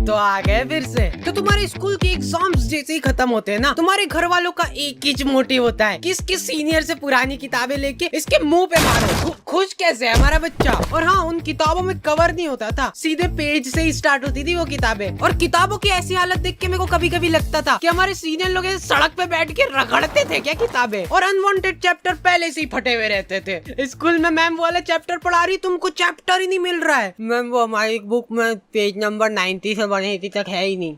तो आ गए फिर से। तो तुम्हारे स्कूल के एग्जाम्स जैसे ही खत्म होते हैं ना, तुम्हारे घर वालों का एक ही मोटिव होता है कि इसके सीनियर से पुरानी किताबें लेके इसके मुंह पे मारो। खुश कैसे है हमारा बच्चा। और हाँ, उन किताबों में कवर नहीं होता था, सीधे पेज से ही स्टार्ट होती थी वो किताबें। और किताबों की ऐसी हालत देख के मेरे को कभी कभी लगता था कि हमारे सीनियर लोग सड़क पे बैठ के रगड़ते थे क्या किताबें। और अनवांटेड चैप्टर पहले से ही फटे हुए रहते थे। स्कूल में मैम वाला चैप्टर पढ़ा रही, तुमको चैप्टर ही नहीं मिल रहा है। मैम वो हमारी बुक में पेज नंबर 90 से बढ़े तक है ही नहीं।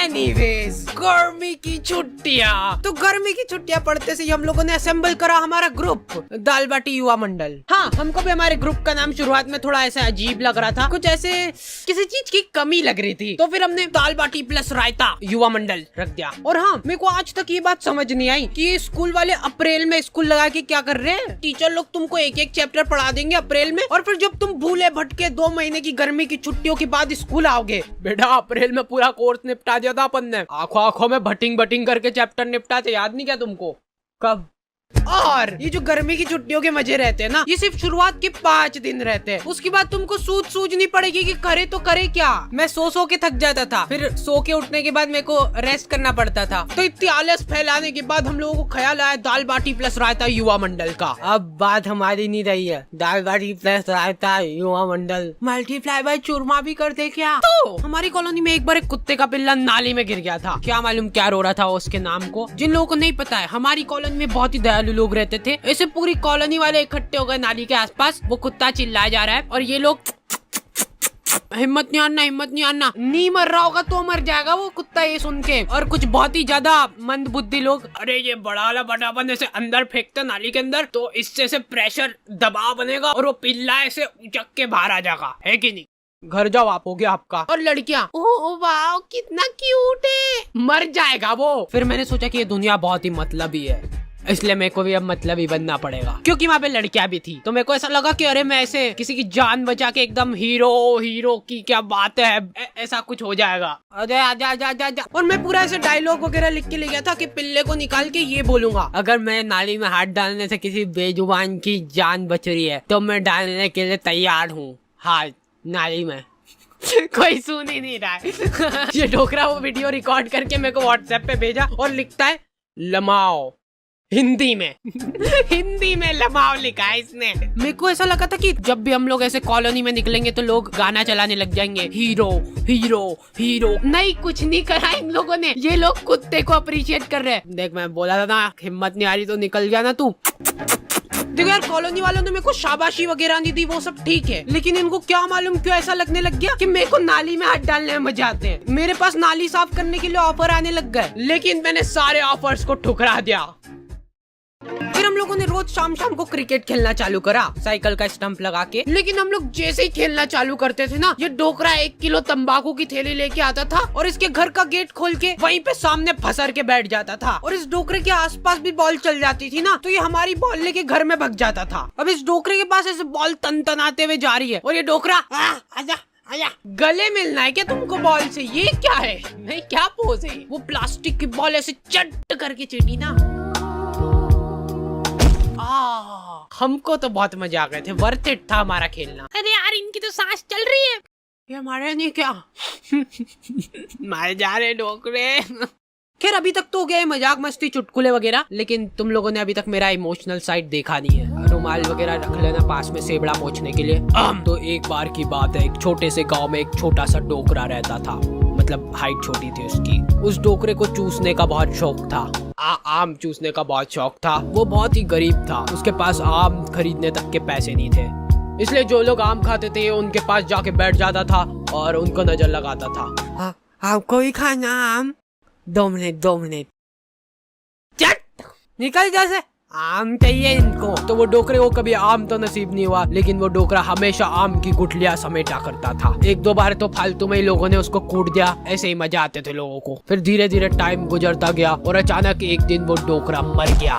एनीवेज, गर्मी की छुट्टियाँ। तो गर्मी की छुट्टियाँ पढ़ते से हम लोगों ने असेंबल करा हमारा ग्रुप, दाल बाटी युवा मंडल। हाँ, हमको भी हमारे ग्रुप का नाम शुरुआत में थोड़ा ऐसा अजीब लग रहा था, कुछ ऐसे किसी चीज की कमी लग रही थी, तो फिर हमने दाल बाटी प्लस रायता युवा मंडल रख दिया। और हाँ, मेरे को आज तक ये बात समझ नहीं आई कि स्कूल वाले अप्रैल में स्कूल लगा के क्या कर रहे हैं। टीचर लोग तुमको एक एक चैप्टर पढ़ा देंगे अप्रैल में, और फिर जब तुम भूले भटके 2 महीने की गर्मी की छुट्टियों के बाद स्कूल आओगे। बेटा, अप्रैल में पूरा कोर्स निपटा दिया था अपन ने, आंखों आंखों में बटिंग बटिंग करके चैप्टर निपटाते, याद नहीं क्या तुमको? कब? और ये जो गर्मी की छुट्टियों के मजे रहते हैं ना, ये सिर्फ शुरुआत के 5 दिन रहते हैं। उसके बाद तुमको सूझ नहीं पड़ेगी कि करे तो करे क्या। मैं सो के थक जाता था, फिर सो के उठने के बाद मेरे को रेस्ट करना पड़ता था। तो इतनी आलस फैलाने के बाद हम लोगों को ख्याल आया दाल बाटी प्लस रायता युवा मंडल का। अब बात हमारी नहीं रही है, दाल बाटी प्लस रायता युवा मंडल मल्टीप्लाई बाय चूरमा भी कर दे क्या। तो हमारी कॉलोनी में एक बार एक कुत्ते का पिल्ला नाली में गिर गया था। क्या मालूम क्या रो रहा था उसके नाम को। जिन लोगों को नहीं पता है, हमारी कॉलोनी में बहुत ही दयालु लोग रहते थे। ऐसे पूरी कॉलोनी वाले इकट्ठे हो गए नाली के आसपास। वो कुत्ता चिल्लाया जा रहा है और ये लोग हिम्मत नहीं आना, नहीं मर रहा होगा तो मर जाएगा वो कुत्ता ये सुन के। और कुछ बहुत ही ज्यादा मंद बुद्धि लोग, अरे ये बड़ा वाला बटापन ऐसे अंदर फेंकते नाली के अंदर, तो इससे से प्रेशर दबाव बनेगा और वो पिल्ला ऐसे उचक के बाहर आ जाएगा, है कि नहीं? घर जाओ, आप हो गया आपका। और लड़कियां, ओह वाह कितना क्यूट है, मर जाएगा वो। फिर मैंने सोचा कि ये दुनिया बहुत ही मतलबी है, इसलिए मेरे को भी अब मतलबी बनना पड़ेगा, क्योंकि वहाँ पे लड़कियां भी थी। तो मेरे को ऐसा लगा कि अरे मैं ऐसे किसी की जान बचा के एकदम हीरो की क्या बात है, ऐसा कुछ हो जाएगा। अरे आजा। और मैं पूरा ऐसे डायलॉग वगैरह लिख के ले गया था कि पिल्ले को निकाल के ये बोलूंगा, अगर मैं नाली में हाथ डालने से किसी बेजुबान की जान बच रही है तो मैं डालने के लिए तैयार हूँ हाथ नाली में। कोई सुन ही नहीं रहा है। ये डोकरा वो वीडियो रिकॉर्ड करके मेरे को व्हाट्सएप पे भेजा और लिखता है लमाओ हिंदी में लमाओ लिखा है इसने। मेरे को ऐसा लगा था कि जब भी हम लोग ऐसे कॉलोनी में निकलेंगे तो लोग गाना चलाने लग जाएंगे, हीरो। नहीं, कुछ नहीं करा इन लोगों ने, ये लोग कुत्ते को अप्रिशिएट कर रहे हैं। देख, मैं बोला था ना, हिम्मत नहीं आ रही तो निकल जाना तू। देखो यार, कॉलोनी वालों ने मेरे को शाबाशी वगैरह नहीं दी, वो सब ठीक है, लेकिन इनको क्या मालूम क्यों ऐसा लगने लग गया कि मेरे को नाली में हाथ डालने में मजा आते हैं। मेरे पास नाली साफ करने के लिए ऑफर आने लग गए, लेकिन मैंने सारे ऑफर्स को ठुकरा दिया। फिर हम लोगों ने रोज शाम को क्रिकेट खेलना चालू करा, साइकिल का स्टंप लगा के। लेकिन हम लोग जैसे ही खेलना चालू करते थे ना, ये डोकरा 1 किलो तंबाकू की थैली लेके आता था और इसके घर का गेट खोल के वहीं पे सामने फंसर के बैठ जाता था। और इस डोकरे के आसपास भी बॉल चल जाती थी ना, तो ये हमारी बॉल लेके घर में भाग जाता था। अब इस डोकरे के पास ऐसे बॉल तनतनाते हुए जा रही है और ये डोकरा आजा, गले मिलना है क्या तुमको बॉल से? ये क्या है, नहीं क्या पोज है? वो प्लास्टिक की बॉल ऐसे चट करके चिड़ी ना। हमको तो बहुत मजा आ गए थे, वर्थ इट था हमारा खेलना। अरे यार, इनकी तो सांस चल रही है, ये हमारे नहीं क्या? मारे जा रहे डोकरे। खैर, अभी तक तो हो गया मजाक मस्ती चुटकुले वगैरह, लेकिन तुम लोगों ने अभी तक मेरा इमोशनल साइड देखा नहीं है। रुमाल वगैरह रख लेना पास में सेबड़ा पोंछने के लिए। तो एक बार की बात है, एक छोटे से गांव में एक छोटा सा डोकरा रहता था, मतलब हाइट छोटी थी उसकी। उस डोकरे को चूसने का बहुत शौक था, आम चूसने का बहुत शौक था। वो बहुत ही गरीब था, उसके पास आम खरीदने तक के पैसे नहीं थे, इसलिए जो लोग आम खाते थे उनके पास जाके बैठ जाता था और उनको नजर लगाता था। आपको भी खाना आम? 2 मिनट चट निकल जैसे, आम चाहिए इनको। तो वो डोकरे को कभी आम तो नसीब नहीं हुआ, लेकिन वो डोकरा हमेशा आम की गुठलियां समेटा करता था। 1-2 बार तो फालतू में ही लोगों ने उसको कूट दिया, ऐसे ही मजा आते थे लोगों को। फिर धीरे धीरे टाइम गुजरता गया और अचानक एक दिन वो डोकरा मर गया।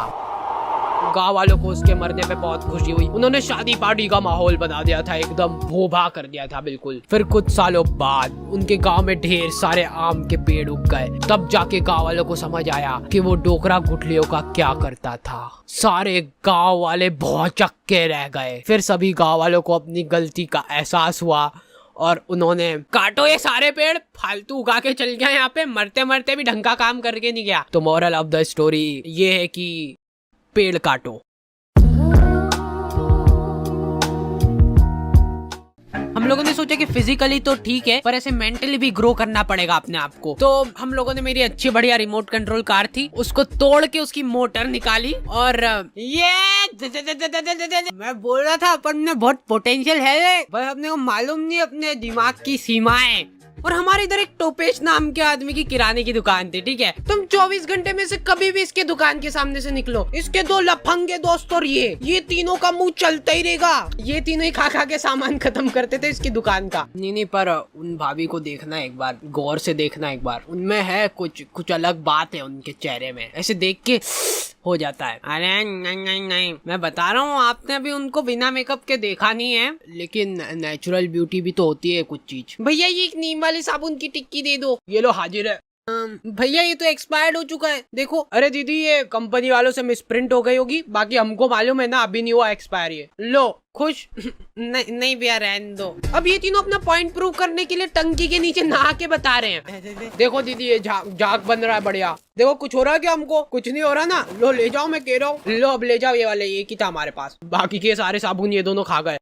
गाँव वालों को उसके मरने पे बहुत खुशी हुई। उन्होंने शादी पार्टी का माहौल बना दिया था, एकदम भोभा कर दिया था बिल्कुल। फिर कुछ सालों बाद उनके गांव में ढेर सारे आम के पेड़ उग गए। तब जाके गांव वालों को समझ आया कि वो डोकरा गुठलियों का क्या करता था। सारे गांव वाले बहुत चक्के रह गए। फिर सभी गांव वालों को अपनी गलती का एहसास हुआ और उन्होंने काटो ये सारे पेड़, फालतू उगा के चल गया यहाँ पे, मरते मरते भी ढंग का काम करके नहीं गया। तो मोरल ऑफ द स्टोरी ये है कि पेड़ काटो। हम लोगों ने सोचा कि फिजिकली तो ठीक है, पर ऐसे मेंटली भी ग्रो करना पड़ेगा अपने आप को। तो हम लोगों ने मेरी अच्छी बढ़िया रिमोट कंट्रोल कार थी, उसको तोड़ के उसकी मोटर निकाली और मैं बोल रहा था अपन में बहुत पोटेंशियल है, पर अपने को मालूम नहीं अपने दिमाग की सीमाएं। और हमारे इधर एक टोपेश नाम के आदमी की किराने की दुकान थी, ठीक है। तुम 24 घंटे में से कभी भी इसके दुकान के सामने से निकलो, इसके 2 लफंगे दोस्त और ये तीनों का मुंह चलता ही रहेगा। ये तीनों ही खा खा के सामान खत्म करते थे इसकी दुकान का। नहीं, पर उन भाभी को देखना एक बार, गौर से देखना एक बार, उनमें है कुछ अलग बात है उनके चेहरे में, ऐसे देख के हो जाता है। अरे नहीं, मैं बता रहा हूँ, आपने अभी उनको बिना मेकअप के देखा नहीं है, लेकिन नेचुरल ब्यूटी भी तो होती है कुछ चीज। भैया ये एक नीम वाली साबुन की टिक्की दे दो। ये लो हाजिर है। भैया ये तो एक्सपायर्ड हो चुका है, देखो। अरे दीदी ये कंपनी वालों से मिसप्रिंट हो गई होगी, बाकी हमको मालूम है ना अभी नहीं हुआ एक्सपायर। ये लो खुश। नहीं भैया रहने दो। अब ये तीनों अपना पॉइंट प्रूव करने के लिए टंकी के नीचे नहा के बता रहे हैं। देखो दीदी ये झाग बन रहा है बढ़िया। देखो कुछ हो रहा है क्या? हमको कुछ नहीं हो रहा ना। लो ले जाओ, मैं कह रहा हूँ। लो अब ले जाओ, ये वाले एक ही था हमारे पास, बाकी के सारे साबुन ये दोनों खा गए।